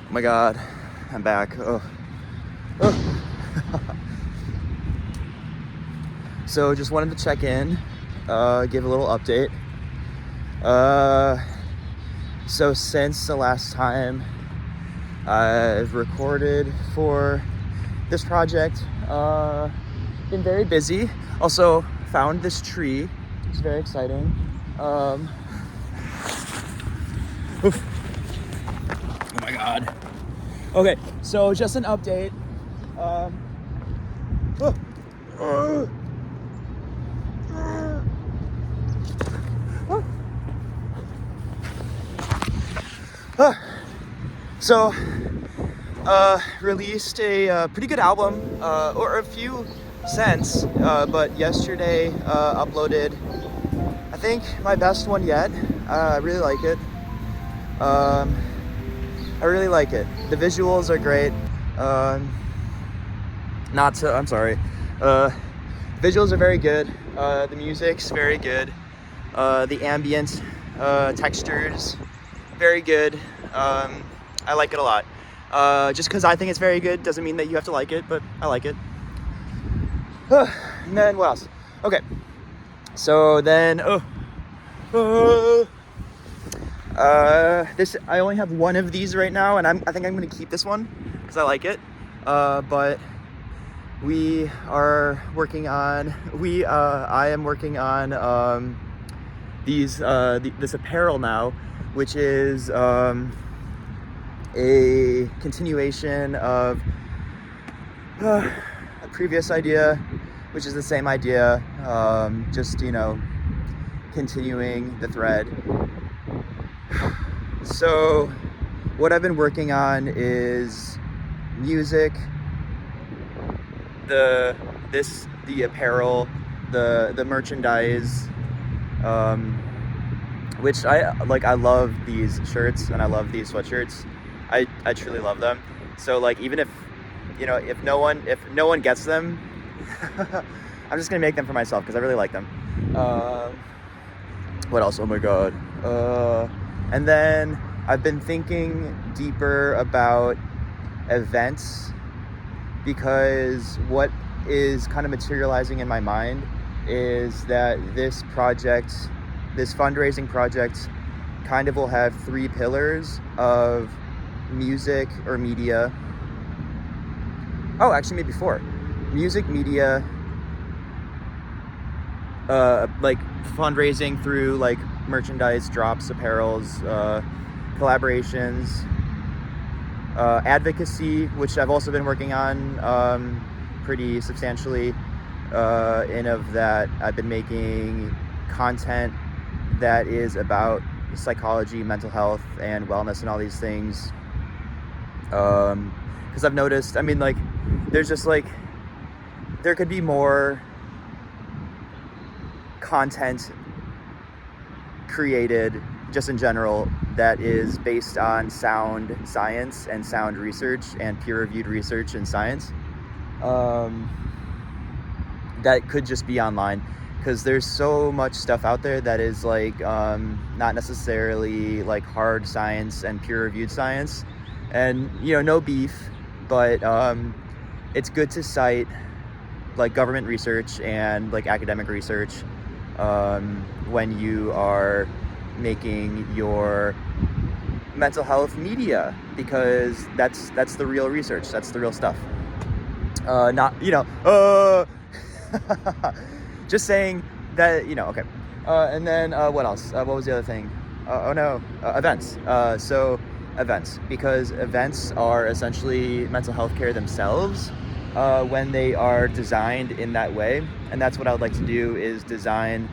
Oh my God, I'm back. Oh. Oh. So just wanted to check in, give a little update. So since the last time I've recorded for this project, been very busy. Also found this tree. It's very exciting. Oof. Oh my God. Okay, so just an update. So, released a pretty good album, or a few cents, but yesterday uploaded, I think, my best one yet. I really like it. I really like it. The visuals are great. Visuals are very good. The music's very good. The ambient textures, very good. I like it a lot. Just because I think it's very good doesn't mean that you have to like it, but I like it. And then what else? Okay. So then, this, I only have one of these right now, and I think I'm gonna keep this one because I like it. But we are working on, I am working on this apparel now, which is a continuation of a previous idea, which is the same idea, just, continuing the thread. So what I've been working on is music, the apparel, the merchandise, which I love these shirts and I love these sweatshirts. I truly love them. So like, even if no one gets them, I'm just gonna make them for myself because I really like them. What else? Oh my God. And then I've been thinking deeper about events, because what is kind of materializing in my mind is that this fundraising project kind of will have three pillars of music or media. Oh, actually maybe four. Music, media, like fundraising through like merchandise drops, apparels, collaborations, advocacy, which I've also been working on pretty substantially, in of that I've been making content that is about psychology, mental health, and wellness and all these things. Because I've noticed, I mean, like, there's just like, there could be more content created just in general that is based on sound science and sound research and peer-reviewed research in science, that could just be online, because there's so much stuff out there that is like not necessarily like hard science and peer-reviewed science. And no beef, but it's good to cite like government research and like academic research when you are making your mental health media, because that's the real research, that's the real stuff. Not just saying that, okay. And then what else? What was the other thing? Events. So events, because events are essentially mental health care themselves, when they are designed in that way. And that's what I would like to do, is design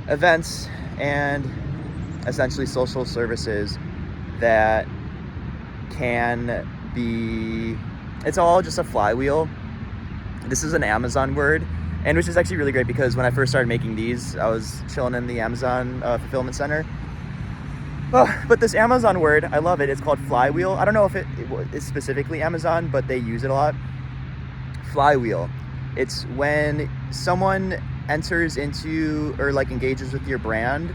events and essentially social services that can be, it's all just a flywheel. This is an Amazon word, and which is actually really great, because when I first started making these, I was chilling in the Amazon fulfillment center. But this Amazon word, I love it. It's called flywheel. I don't know if it is specifically Amazon, but they use it a lot. Flywheel. It's when someone enters into or like engages with your brand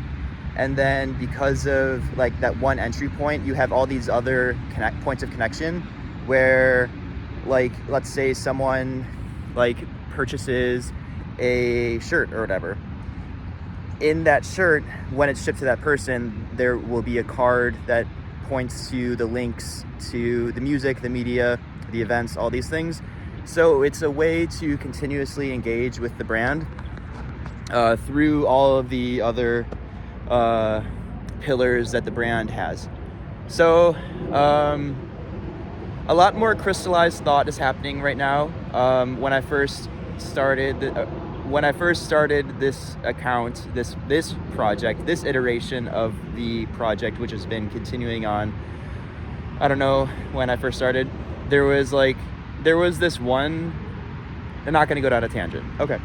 and then because of like that one entry point, you have all these other points of connection where, like, let's say someone like purchases a shirt or whatever. In that shirt, when it's shipped to that person, there will be a card that points to the links to the music, the media, the events, all these things. So it's a way to continuously engage with the brand through all of the other pillars that the brand has. So a lot more crystallized thought is happening right now. When I first started this account, this project, this iteration of the project, which has been continuing on, I don't know when I first started, there was this one, I'm not going to go down a tangent. Okay.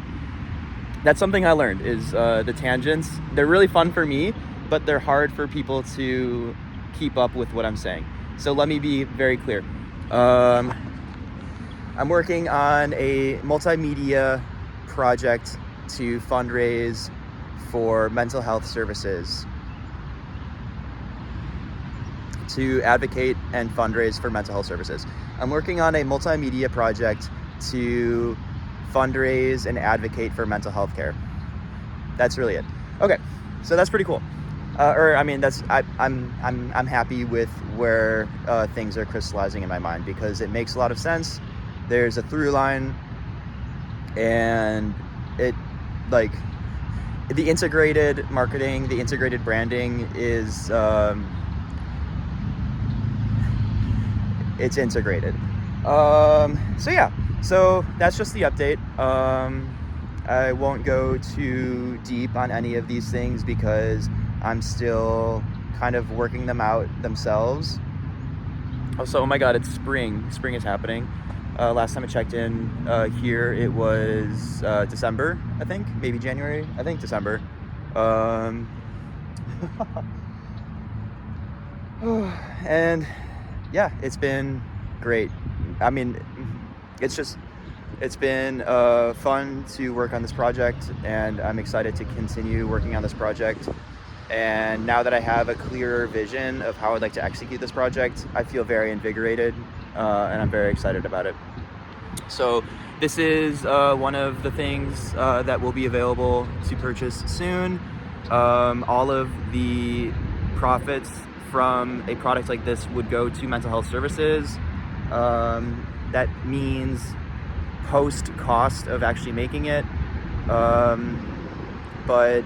That's something I learned is the tangents. They're really fun for me, but they're hard for people to keep up with what I'm saying. So let me be very clear. I'm working on a multimedia project to fundraise for mental health services, to advocate and fundraise for mental health services. I'm working on a multimedia project to fundraise and advocate for mental health care. That's really it. Okay, so that's pretty cool. I'm happy with where things are crystallizing in my mind because it makes a lot of sense. There's a through line, and it, like, the integrated marketing, the integrated branding is it's integrated. So that's just the update. I won't go too deep on any of these things because I'm still kind of working them out themselves. Also, oh my God, it's spring. Spring is happening. Last time I checked in here, it was December, I think, maybe January. I think December. And yeah, it's been great. I mean, it's been fun to work on this project, and I'm excited to continue working on this project. And now that I have a clearer vision of how I'd like to execute this project, I feel very invigorated, and I'm very excited about it. So this is one of the things that will be available to purchase soon. All of the profits from a product like this would go to mental health services. That means post cost of actually making it. But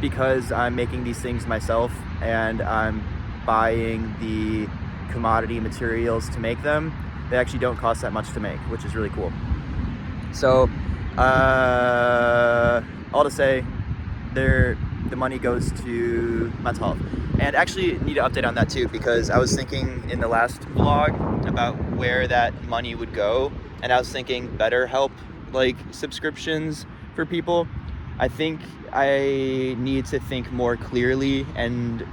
because I'm making these things myself and I'm buying the commodity materials to make them, they actually don't cost that much to make, which is really cool. So all to say, the money goes to mental health. And actually need to update on that too, because I was thinking in the last vlog about where that money would go, and I was thinking BetterHelp, like, subscriptions for people. I think I need to think more clearly and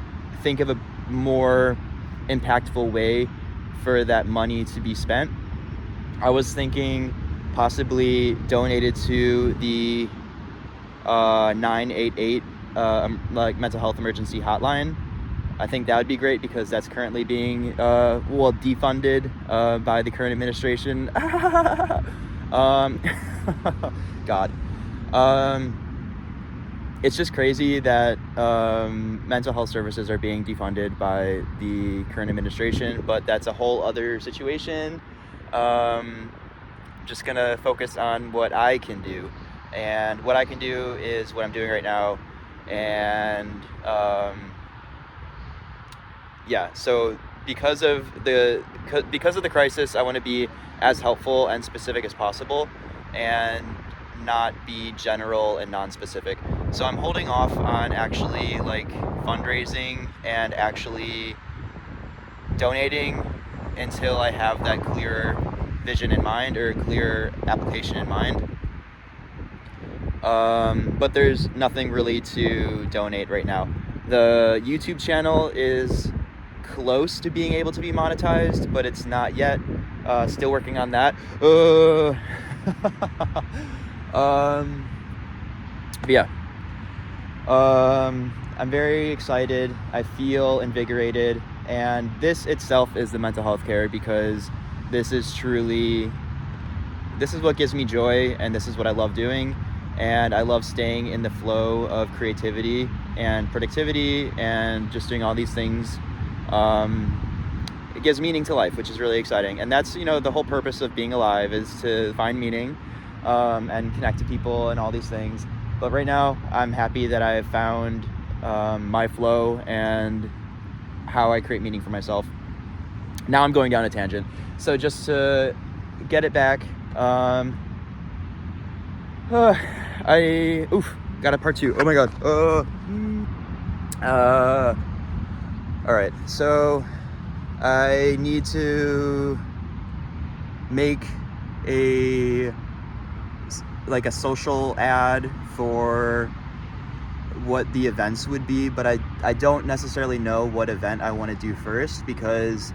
think of a more impactful way for that money to be spent. I was thinking possibly donated to the 988 like mental health emergency hotline. I think that would be great because that's currently being defunded by the current administration. God. It's just crazy that mental health services are being defunded by the current administration, but that's a whole other situation. Just gonna focus on what I can do, and what I can do is what I'm doing right now. And so because of the crisis, I want to be as helpful and specific as possible, and not be general and non-specific. So I'm holding off on actually like fundraising and actually donating until I have that clearer vision in mind or clear application in mind. But there's nothing really to donate right now. The YouTube channel is close to being able to be monetized, but it's not yet. Still working on that. I'm very excited. I feel invigorated, and this itself is the mental health care, because this is what gives me joy, and this is what I love doing. And I love staying in the flow of creativity and productivity and just doing all these things. It gives meaning to life, which is really exciting. And that's, the whole purpose of being alive, is to find meaning and connect to people and all these things. But right now, I'm happy that I have found my flow and how I create meaning for myself. Now I'm going down a tangent. So just to get it back, got a part 2. Oh my god. All right. So I need to make a social ad for what the events would be, but I don't necessarily know what event I want to do first, because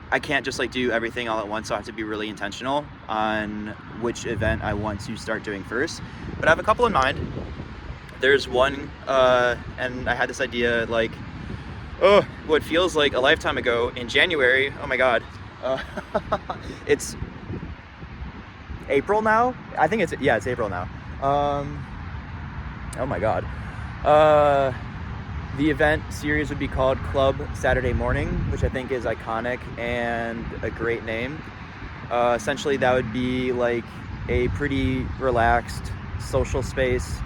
I can't just do everything all at once, so I have to be really intentional on which event I want to start doing first. But I have a couple in mind. There's one, and I had this idea what feels like a lifetime ago, in January. Oh my god. It's April now? I think it's April now. Oh my god. The event series would be called Club Saturday Morning, which I think is iconic and a great name. Essentially, that would be a pretty relaxed social space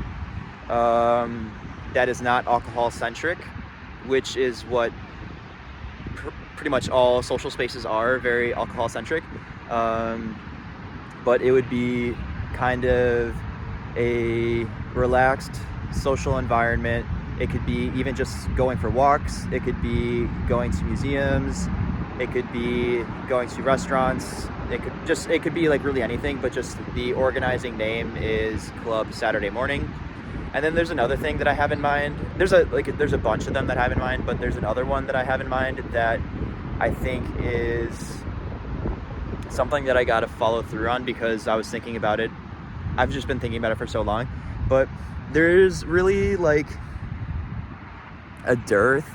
that is not alcohol-centric, which is what pretty much all social spaces are, very alcohol-centric. But it would be kind of a relaxed social environment. It could be even just going for walks. It could be going to museums. It could be going to restaurants. It could be really anything, but just the organizing name is Club Saturday Morning. And then there's another thing that I have in mind. There's a bunch of them that I have in mind, but there's another one that I have in mind that I think is something that I got to follow through on, because I was thinking about it. I've just been thinking about it for so long, but there's really a dearth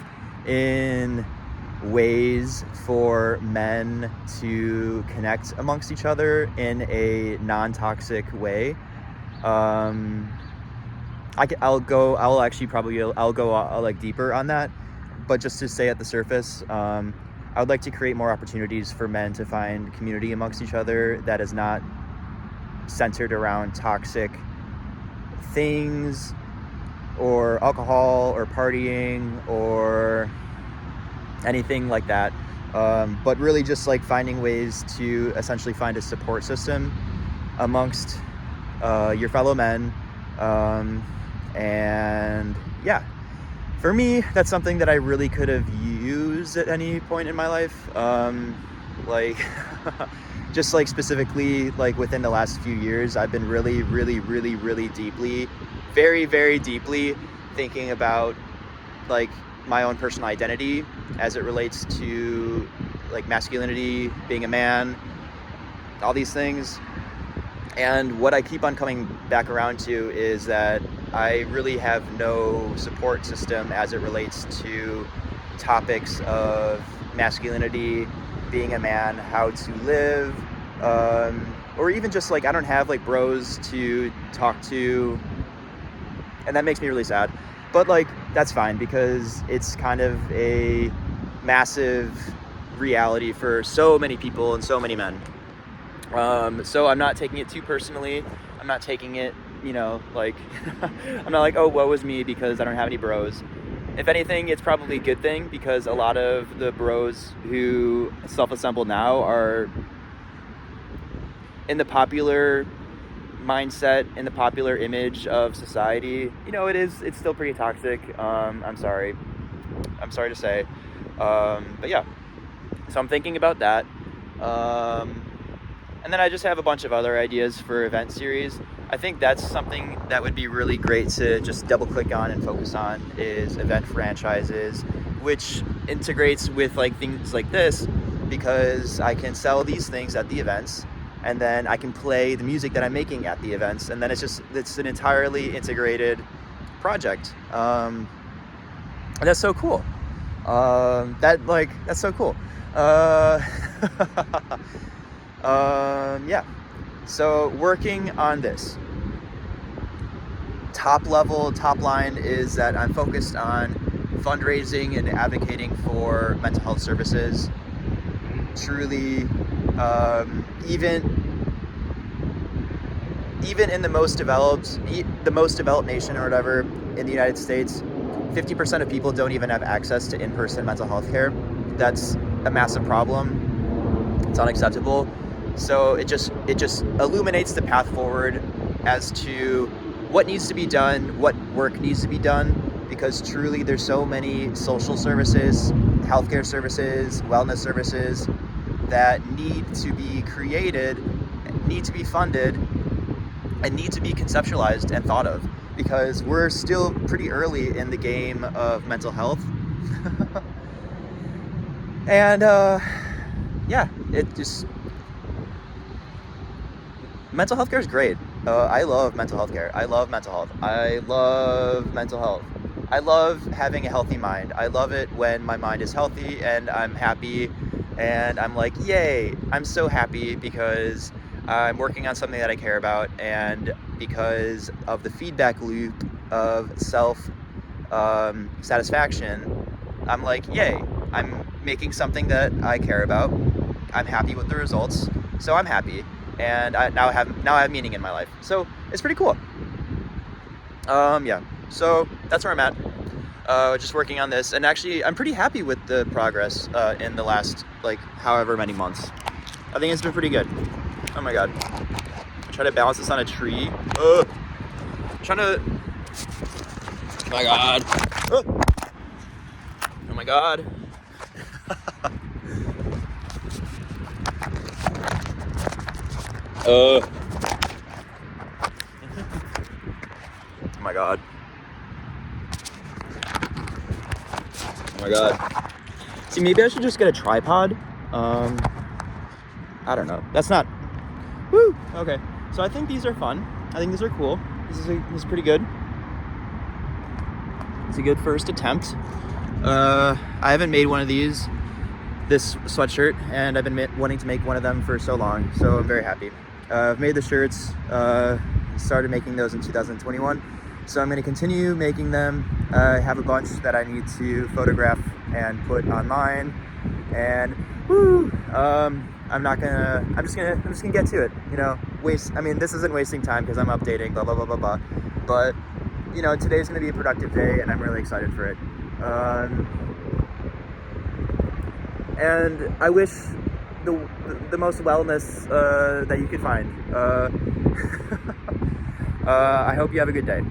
in ways for men to connect amongst each other in a non-toxic way. I'll go deeper on that, but just to stay at the surface, I would like to create more opportunities for men to find community amongst each other that is not centered around toxic things or alcohol or partying or anything like that, but really just finding ways to essentially find a support system amongst your fellow men. And yeah, for me, that's something that I really could have used at any point in my life. Just specifically within the last few years, I've been really, really, really, really deeply, very, very deeply thinking about my own personal identity as it relates to masculinity, being a man, all these things. And what I keep on coming back around to is that I really have no support system as it relates to topics of masculinity, being a man, how to live, or even just I don't have bros to talk to, and that makes me really sad. But that's fine, because it's kind of a massive reality for so many people and so many men. So I'm not taking it too personally. I'm not taking it, I'm not oh, woe is me because I don't have any bros. If anything, it's probably a good thing, because a lot of the bros who self-assemble now are in the popular mindset, in the popular image of society. It's still pretty toxic. I'm sorry to say. But yeah, so I'm thinking about that. And then I just have a bunch of other ideas for event series. I think that's something that would be really great to just double click on and focus on, is event franchises, which integrates with things like this, because I can sell these things at the events, and then I can play the music that I'm making at the events, and then it's an entirely integrated project. And that's so cool. That's so cool. Yeah. So working on this. Top line is that I'm focused on fundraising and advocating for mental health services. Truly, even in the most developed nation or whatever in the United States, 50% of people don't even have access to in-person mental health care. That's a massive problem. It's unacceptable. So it just illuminates the path forward as to what needs to be done, what work needs to be done, because truly there's so many social services, healthcare services, wellness services that need to be created, need to be funded, and need to be conceptualized and thought of, because we're still pretty early in the game of mental health. And yeah, mental health care is great. I love mental health care. I love mental health. I love mental health. I love having a healthy mind. I love it when my mind is healthy and I'm happy and I'm like, yay, I'm so happy because I'm working on something that I care about, and because of the feedback loop of self satisfaction, I'm like, yay, I'm making something that I care about. I'm happy with the results, so I'm happy, and I now have meaning in my life. So it's pretty cool. Yeah. So that's where I'm at. Just working on this, and actually, I'm pretty happy with the progress in the last however many months. I think it's been pretty good. Oh my god. Try to balance this on a tree. Trying to. Oh my god. Oh my god. Oh my god. Oh my god. See, maybe I should just get a tripod. I don't know. That's not. Woo! Okay. So I think these are fun. I think these are cool. This is pretty good. It's a good first attempt. I haven't made one of this sweatshirt, and I've been wanting to make one of them for so long, so I'm very happy. I've made the shirts, started making those in 2021, so I'm going to continue making them. I have a bunch that I need to photograph and put online, and I'm just gonna get to it. This isn't wasting time because I'm updating, blah, blah, blah, blah, blah. But, today's gonna be a productive day, and I'm really excited for it. And I wish the most wellness that you could find. I hope you have a good day.